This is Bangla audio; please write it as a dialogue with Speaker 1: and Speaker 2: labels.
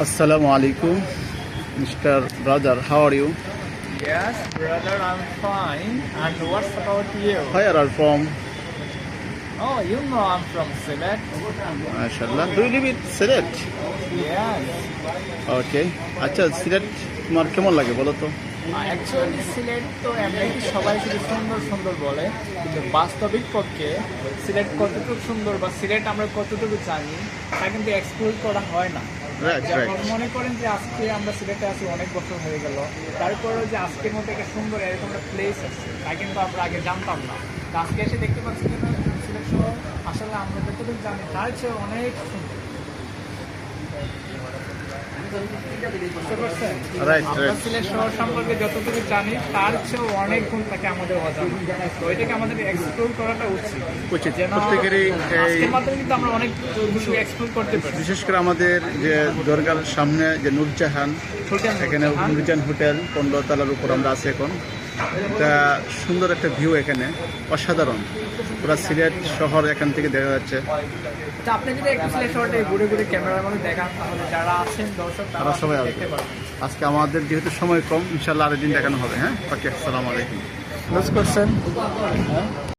Speaker 1: Assalamu alaikum, Mr. Brother. How are you?
Speaker 2: Yes, brother, I'm fine. And what's about you?
Speaker 1: Where are you from?
Speaker 2: Oh, you know I'm from Sylhet.
Speaker 1: MashaAllah. Do you live in Sylhet?
Speaker 2: Yes.
Speaker 1: Okay. আচ্ছা সিলেট তোমার কেমন লাগে বলো তো?
Speaker 2: অ্যাকচুয়ালি সিলেট তো এমনিতে সবাই শুধু সুন্দর সুন্দর বলে, কিন্তু বাস্তবিক পক্ষে সিলেট কতটুকু সুন্দর বা সিলেট আমরা কতটুকু জানি তা কিন্তু এক্সপ্লোর করা হয় না।
Speaker 1: Right.
Speaker 2: যেমন মনে করেন যে আজকে আমরা সিলেটে আছি অনেক বছর হয়ে গেল, তারপরেও যে আজকের মতো একটা সুন্দর এরকম একটা প্লেস আছে তা কিন্তু আমরা আগে জানতাম না। তা আজকে এসে দেখতে পাচ্ছি যে সিলেট শহর আসলে আমরা যতটুকু জানি তার চেয়ে অনেক সুন্দর। বুঝতে পারছেন?
Speaker 1: Right.
Speaker 2: আমরা সিলেট শহর সম্পর্কে যতটুকু জানি তার চেয়েও অনেক গুণ থাকে আমাদের অজানা। তো এটাকে আমাদের এক্সপ্লোর করাটা উচিত। যেন
Speaker 1: প্রত্যেকেরই
Speaker 2: আজকের মাধ্যমে কিন্তু আমরা অনেক কিছু এক্সপ্লোর করতে পারি।
Speaker 1: বিশেষ করে আমাদের যে দরগার সামনে যে নূরজাহান, এখানে নূরজাহান হোটেল 15 তলার উপর আমরা আছি এখন। এটা সুন্দর একটা ভিউ, এখানে অসাধারণ। পুরো সিলেট শহর এখান থেকে দেখা যাচ্ছে।
Speaker 2: আচ্ছা, আপনি যদি একটু সিলেট শহরটা ঘুরে ঘুরে ক্যামেরার মধ্যে দেখান তাহলে যারা আছেন দর্শক
Speaker 1: তারা সবাই আসবে।
Speaker 2: দেখতে পারবেন।
Speaker 1: আজকে আমাদের যেহেতু সময় কম, ইনশাল্লাহ আরেকদিন দেখানো হবে। হ্যাঁ, ওকে, আসসালামু আলাইকুম।
Speaker 2: ক্লোজ করছেন।